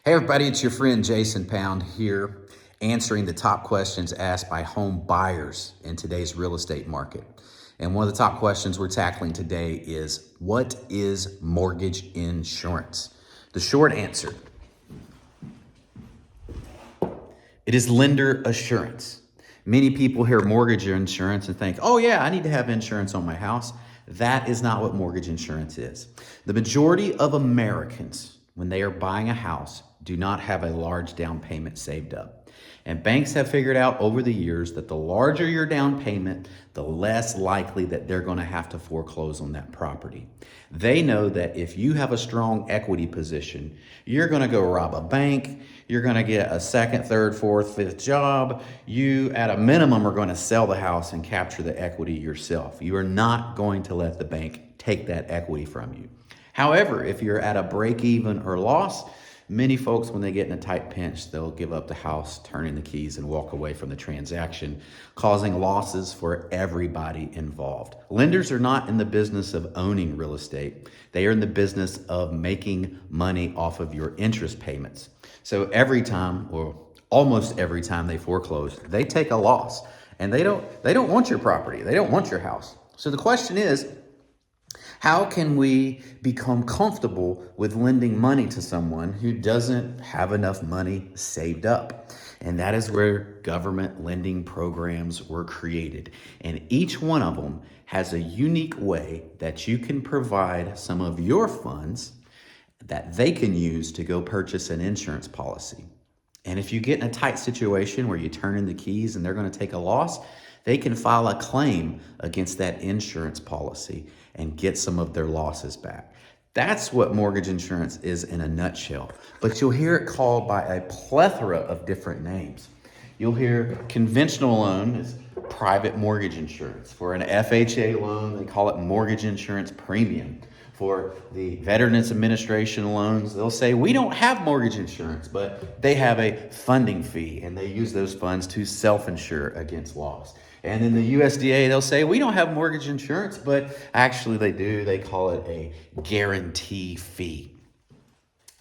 Hey everybody, it's your friend Jason Pound here, answering the top questions asked by home buyers in today's real estate market. And one of the top questions we're tackling today is, what is mortgage insurance? The short answer, it is lender assurance. Many people hear mortgage insurance and think, oh yeah, I need to have insurance on my house. That is not what mortgage insurance is. The majority of Americans, when they are buying a house, do not have a large down payment saved up. And banks have figured out over the years that the larger your down payment, the less likely that they're going to have to foreclose on that property. They know that if you have a strong equity position, you're going to go rob a bank, you're going to get a second, third, fourth, fifth job. You, at a minimum, are going to sell the house and capture the equity yourself. You are not going to let the bank take that equity from you. However, if you're at a break even or loss, many folks, when they get in a tight pinch, they'll give up the house, turn in the keys, and walk away from the transaction, causing losses for everybody involved. Lenders are not in the business of owning real estate. They are in the business of making money off of your interest payments. So every time, or almost every time they foreclose, they take a loss. And they don't want your property. They don't want your house. So the question is, how can we become comfortable with lending money to someone who doesn't have enough money saved up? And that is where government lending programs were created. And each one of them has a unique way that you can provide some of your funds that they can use to go purchase an insurance policy. And if you get in a tight situation where you turn in the keys and they're going to take a loss, they can file a claim against that insurance policy and get some of their losses back. That's what mortgage insurance is in a nutshell. But you'll hear it called by a plethora of different names. You'll hear conventional loan is private mortgage insurance. For an FHA loan, they call it mortgage insurance premium. For the Veterans Administration loans, they'll say, we don't have mortgage insurance, but they have a funding fee, and they use those funds to self-insure against loss. And in the USDA, they'll say, we don't have mortgage insurance, but actually they do. They call it a guarantee fee.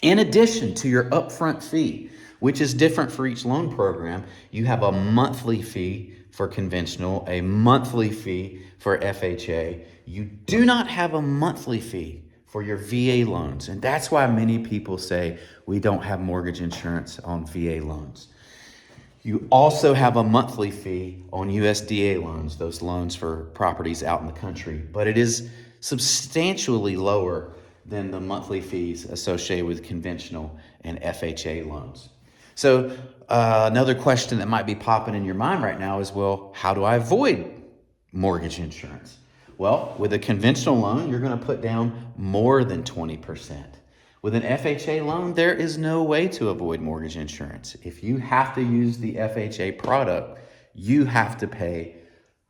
In addition to your upfront fee, which is different for each loan program, you have a monthly fee for conventional, a monthly fee for FHA. You do not have a monthly fee for your VA loans. And that's why many people say we don't have mortgage insurance on VA loans. You also have a monthly fee on USDA loans, those loans for properties out in the country, but it is substantially lower than the monthly fees associated with conventional and FHA loans. So another question that might be popping in your mind right now is, well, how do I avoid mortgage insurance? Well, with a conventional loan, you're going to put down more than 20%. With an FHA loan, there is no way to avoid mortgage insurance. If you have to use the FHA product, you have to pay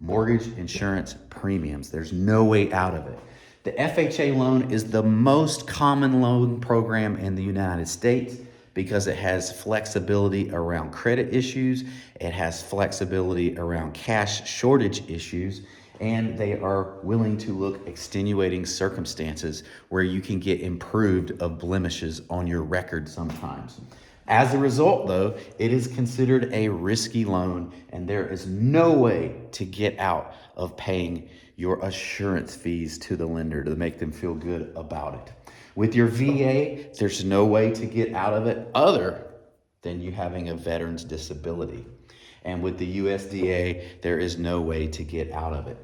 mortgage insurance premiums. There's no way out of it. The FHA loan is the most common loan program in the United States because it has flexibility around credit issues, it has flexibility around cash shortage issues, and they are willing to look extenuating circumstances where you can get improved of blemishes on your record sometimes. As a result, though, it is considered a risky loan, and there is no way to get out of paying your assurance fees to the lender to make them feel good about it. With your VA, there's no way to get out of it other than you having a veteran's disability. And with the USDA, there is no way to get out of it.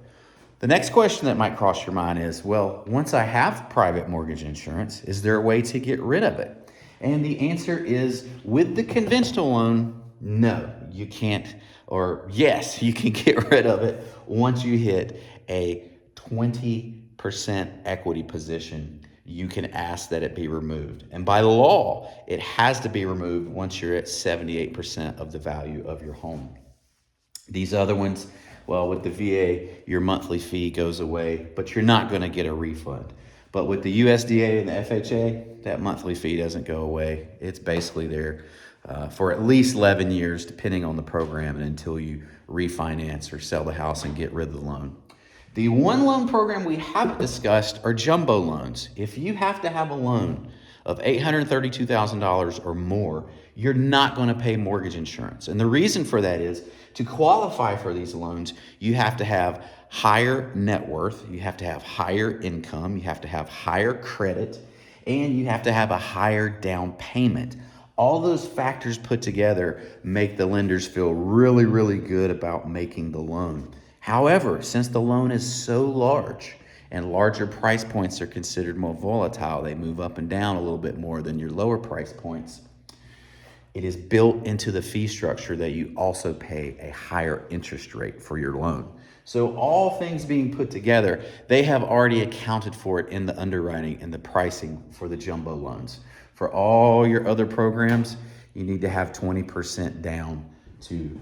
The next question that might cross your mind is, well, once I have private mortgage insurance, is there a way to get rid of it? And the answer is, with the conventional loan, no, you can't. Or yes, you can get rid of it once you hit a 20% equity position. You can ask that it be removed. And by law, it has to be removed once you're at 78% of the value of your home. These other ones, well, with the VA, your monthly fee goes away, but you're not going to get a refund. But with the USDA and the FHA, that monthly fee doesn't go away. It's basically there for at least 11 years, depending on the program, and until you refinance or sell the house and get rid of the loan. The one loan program we haven't discussed are jumbo loans. If you have to have a loan of $832,000 or more, you're not going to pay mortgage insurance. And the reason for that is to qualify for these loans, you have to have higher net worth, you have to have higher income, you have to have higher credit, and you have to have a higher down payment. All those factors put together make the lenders feel really, really good about making the loan. However, since the loan is so large and larger price points are considered more volatile, they move up and down a little bit more than your lower price points. It is built into the fee structure that you also pay a higher interest rate for your loan. So all things being put together, they have already accounted for it in the underwriting and the pricing for the jumbo loans. For all your other programs, you need to have 20% down to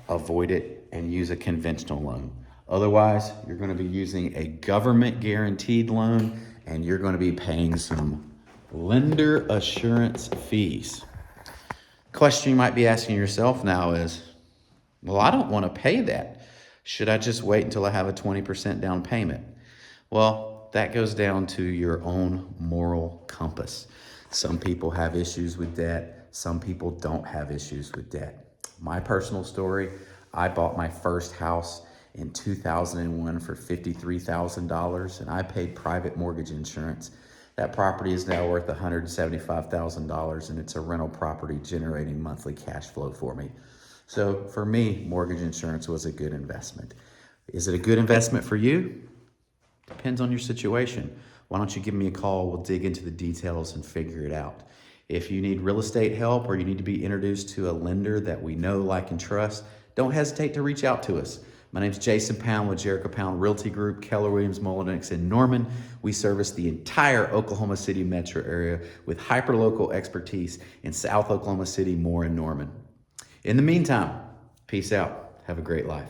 avoid it and use a conventional loan. Otherwise, you're going to be using a government guaranteed loan and you're going to be paying some lender assurance fees. Question you might be asking yourself now is, well, I don't want to pay that. Should I just wait until I have a 20% down payment? Well, that goes down to your own moral compass. Some people have issues with debt. Some people don't have issues with debt. My personal story, I bought my first house in 2001 for $53,000 and I paid private mortgage insurance. That property is now worth $175,000 and it's a rental property generating monthly cash flow for me. So for me, mortgage insurance was a good investment. Is it a good investment for you? Depends on your situation. Why don't you give me a call? We'll dig into the details and figure it out. If you need real estate help or you need to be introduced to a lender that we know, like, and trust, don't hesitate to reach out to us. My name is Jason Pound with Jericho Pound Realty Group, Keller Williams Mullinix in Norman. We service the entire Oklahoma City metro area with hyperlocal expertise in South Oklahoma City, Moore, and Norman. In the meantime, peace out. Have a great life.